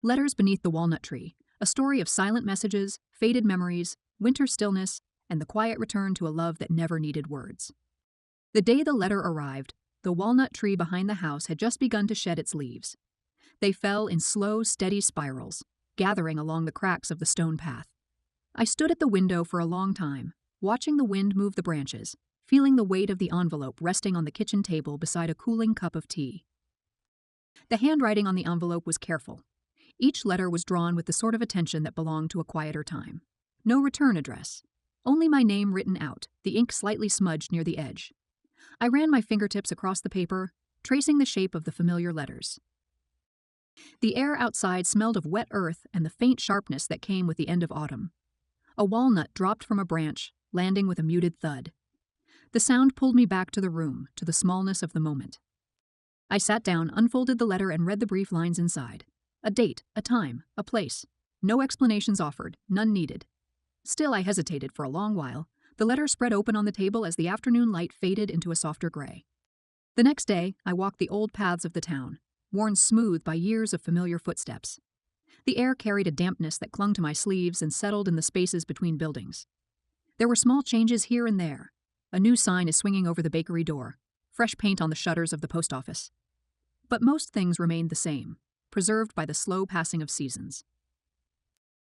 Letters Beneath the Walnut Tree, a story of silent messages, faded memories, winter stillness, and the quiet return to a love that never needed words. The day the letter arrived, the walnut tree behind the house had just begun to shed its leaves. They fell in slow, steady spirals, gathering along the cracks of the stone path. I stood at the window for a long time, watching the wind move the branches, feeling the weight of the envelope resting on the kitchen table beside a cooling cup of tea. The handwriting on the envelope was careful. Each letter was drawn with the sort of attention that belonged to a quieter time. No return address. Only my name written out, the ink slightly smudged near the edge. I ran my fingertips across the paper, tracing the shape of the familiar letters. The air outside smelled of wet earth and the faint sharpness that came with the end of autumn. A walnut dropped from a branch, landing with a muted thud. The sound pulled me back to the room, to the smallness of the moment. I sat down, unfolded the letter, and read the brief lines inside. A date, a time, a place. No explanations offered, none needed. Still, I hesitated for a long while. The letter spread open on the table as the afternoon light faded into a softer gray. The next day, I walked the old paths of the town, worn smooth by years of familiar footsteps. The air carried a dampness that clung to my sleeves and settled in the spaces between buildings. There were small changes here and there. A new sign is swinging over the bakery door, fresh paint on the shutters of the post office. But most things remained the same, preserved by the slow passing of seasons.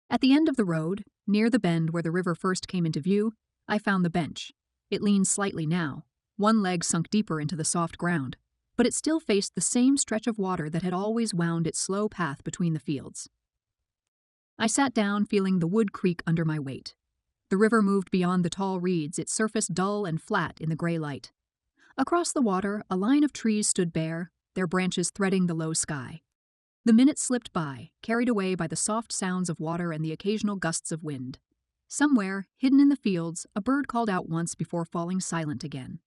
At the end of the road, near the bend where the river first came into view, I found the bench. It leaned slightly now, one leg sunk deeper into the soft ground, but it still faced the same stretch of water that had always wound its slow path between the fields. I sat down, feeling the wood creak under my weight. The river moved beyond the tall reeds, its surface dull and flat in the gray light. Across the water, a line of trees stood bare, their branches threading the low sky. The minutes slipped by, carried away by the soft sounds of water and the occasional gusts of wind. Somewhere, hidden in the fields, a bird called out once before falling silent again.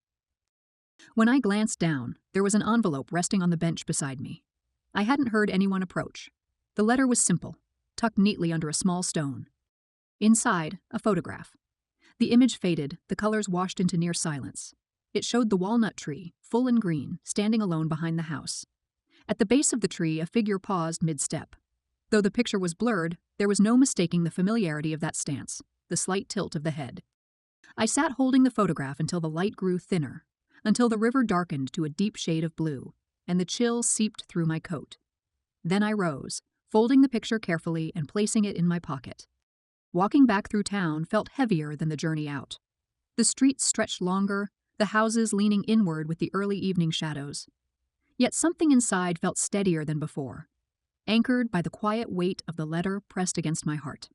When I glanced down, there was an envelope resting on the bench beside me. I hadn't heard anyone approach. The letter was simple, tucked neatly under a small stone. Inside, a photograph. The image faded, the colors washed into near silence. It showed the walnut tree, full and green, standing alone behind the house. At the base of the tree, a figure paused mid-step. Though the picture was blurred, there was no mistaking the familiarity of that stance, the slight tilt of the head. I sat holding the photograph until the light grew thinner, until the river darkened to a deep shade of blue, and the chill seeped through my coat. Then I rose, folding the picture carefully and placing it in my pocket. Walking back through town felt heavier than the journey out. The streets stretched longer, the houses leaning inward with the early evening shadows. Yet something inside felt steadier than before, anchored by the quiet weight of the letter pressed against my heart.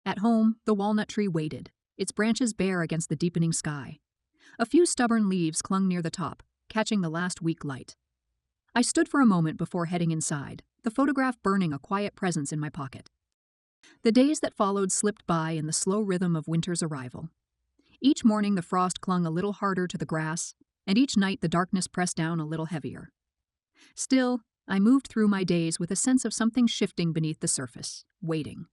At home, the walnut tree waited, its branches bare against the deepening sky. A few stubborn leaves clung near the top, catching the last weak light. I stood for a moment before heading inside, the photograph burning a quiet presence in my pocket. The days that followed slipped by in the slow rhythm of winter's arrival. Each morning the frost clung a little harder to the grass, and each night the darkness pressed down a little heavier. Still, I moved through my days with a sense of something shifting beneath the surface, waiting.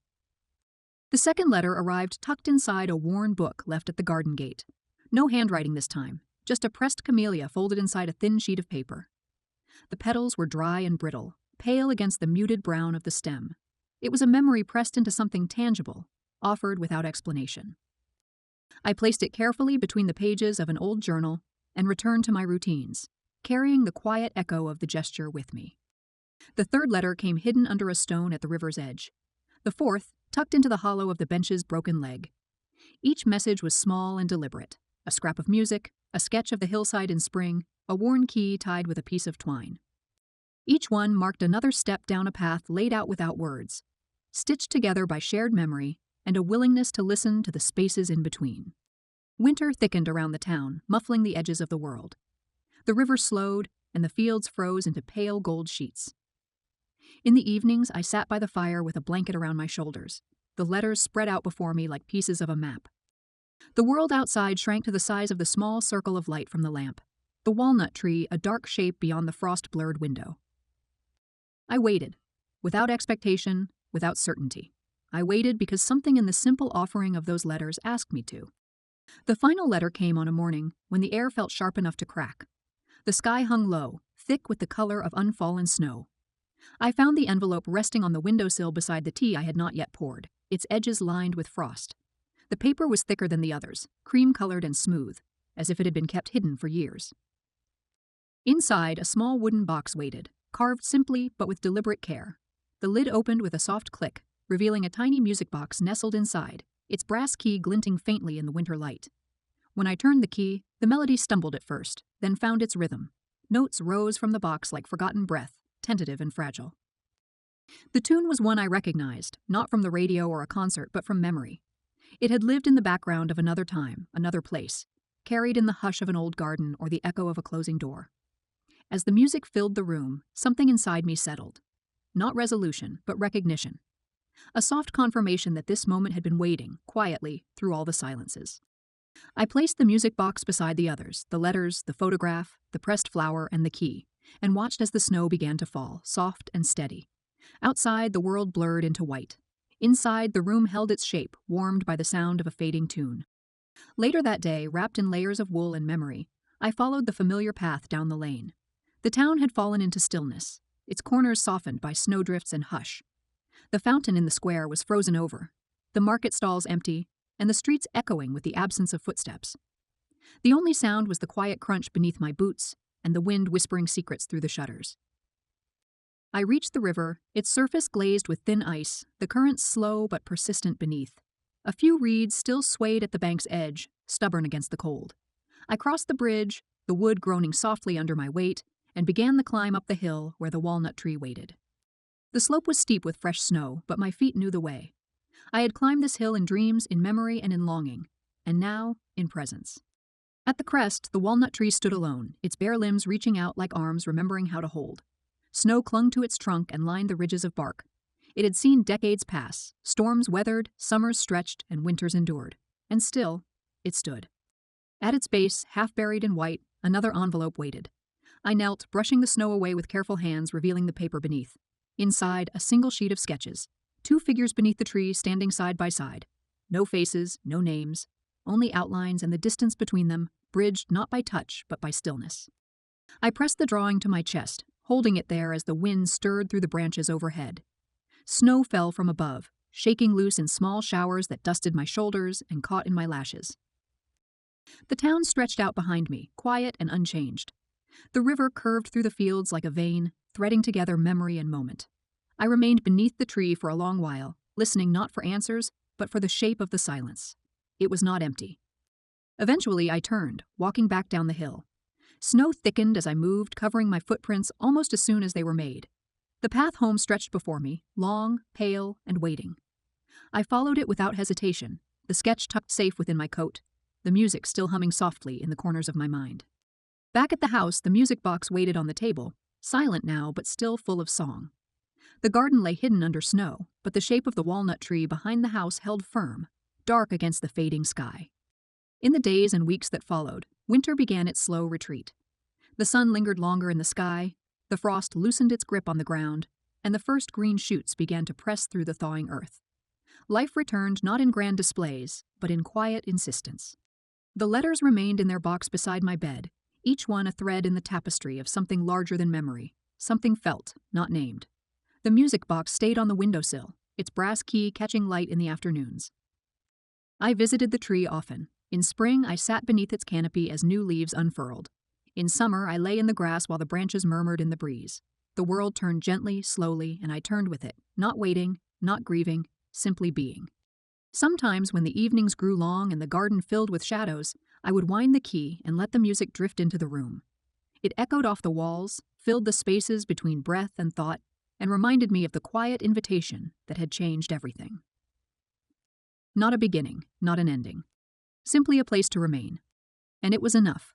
The second letter arrived tucked inside a worn book left at the garden gate. No handwriting this time, just a pressed camellia folded inside a thin sheet of paper. The petals were dry and brittle, pale against the muted brown of the stem. It was a memory pressed into something tangible, offered without explanation. I placed it carefully between the pages of an old journal and returned to my routines, carrying the quiet echo of the gesture with me. The third letter came hidden under a stone at the river's edge. The fourth, tucked into the hollow of the bench's broken leg. Each message was small and deliberate. A scrap of music, a sketch of the hillside in spring, a worn key tied with a piece of twine. Each one marked another step down a path laid out without words, stitched together by shared memory and a willingness to listen to the spaces in between. Winter thickened around the town, muffling the edges of the world. The river slowed, and the fields froze into pale gold sheets. In the evenings, I sat by the fire with a blanket around my shoulders, the letters spread out before me like pieces of a map. The world outside shrank to the size of the small circle of light from the lamp, the walnut tree a dark shape beyond the frost-blurred window. I waited, without expectation, without certainty. I waited because something in the simple offering of those letters asked me to. The final letter came on a morning when the air felt sharp enough to crack. The sky hung low, thick with the color of unfallen snow. I found the envelope resting on the windowsill beside the tea I had not yet poured, its edges lined with frost. The paper was thicker than the others, cream-colored and smooth, as if it had been kept hidden for years. Inside, a small wooden box waited, carved simply but with deliberate care. The lid opened with a soft click, revealing a tiny music box nestled inside, its brass key glinting faintly in the winter light. When I turned the key, the melody stumbled at first, then found its rhythm. Notes rose from the box like forgotten breath, tentative and fragile. The tune was one I recognized, not from the radio or a concert, but from memory. It had lived in the background of another time, another place, carried in the hush of an old garden or the echo of a closing door. As the music filled the room, something inside me settled. Not resolution, but recognition. A soft confirmation that this moment had been waiting, quietly, through all the silences. I placed the music box beside the others, the letters, the photograph, the pressed flower, and the key, and watched as the snow began to fall, soft and steady. Outside, the world blurred into white. Inside, the room held its shape, warmed by the sound of a fading tune. Later that day, wrapped in layers of wool and memory, I followed the familiar path down the lane. The town had fallen into stillness, its corners softened by snowdrifts and hush. The fountain in the square was frozen over, the market stalls empty, and the streets echoing with the absence of footsteps. The only sound was the quiet crunch beneath my boots and the wind whispering secrets through the shutters. I reached the river, its surface glazed with thin ice, the current slow but persistent beneath. A few reeds still swayed at the bank's edge, stubborn against the cold. I crossed the bridge, the wood groaning softly under my weight, and began the climb up the hill where the walnut tree waited. The slope was steep with fresh snow, but my feet knew the way. I had climbed this hill in dreams, in memory, and in longing, and now in presence. At the crest, the walnut tree stood alone, its bare limbs reaching out like arms remembering how to hold. Snow clung to its trunk and lined the ridges of bark. It had seen decades pass, storms weathered, summers stretched, and winters endured. And still, it stood. At its base, half buried in white, another envelope waited. I knelt, brushing the snow away with careful hands, revealing the paper beneath. Inside, a single sheet of sketches. 2 figures beneath the tree standing side by side. No faces, no names, only outlines and the distance between them, bridged not by touch, but by stillness. I pressed the drawing to my chest, holding it there as the wind stirred through the branches overhead. Snow fell from above, shaking loose in small showers that dusted my shoulders and caught in my lashes. The town stretched out behind me, quiet and unchanged. The river curved through the fields like a vein, threading together memory and moment. I remained beneath the tree for a long while, listening not for answers, but for the shape of the silence. It was not empty. Eventually I turned, walking back down the hill. Snow thickened as I moved, covering my footprints almost as soon as they were made. The path home stretched before me, long, pale, and waiting. I followed it without hesitation, the sketch tucked safe within my coat, the music still humming softly in the corners of my mind. Back at the house, the music box waited on the table, silent now but still full of song. The garden lay hidden under snow, but the shape of the walnut tree behind the house held firm, dark against the fading sky. In the days and weeks that followed, winter began its slow retreat. The sun lingered longer in the sky, the frost loosened its grip on the ground, and the first green shoots began to press through the thawing earth. Life returned not in grand displays, but in quiet insistence. The letters remained in their box beside my bed, each one a thread in the tapestry of something larger than memory, something felt, not named. The music box stayed on the windowsill, its brass key catching light in the afternoons. I visited the tree often. In spring, I sat beneath its canopy as new leaves unfurled. In summer, I lay in the grass while the branches murmured in the breeze. The world turned gently, slowly, and I turned with it, not waiting, not grieving, simply being. Sometimes, when the evenings grew long and the garden filled with shadows, I would wind the key and let the music drift into the room. It echoed off the walls, filled the spaces between breath and thought, and reminded me of the quiet invitation that had changed everything. Not a beginning, not an ending. Simply a place to remain. And it was enough.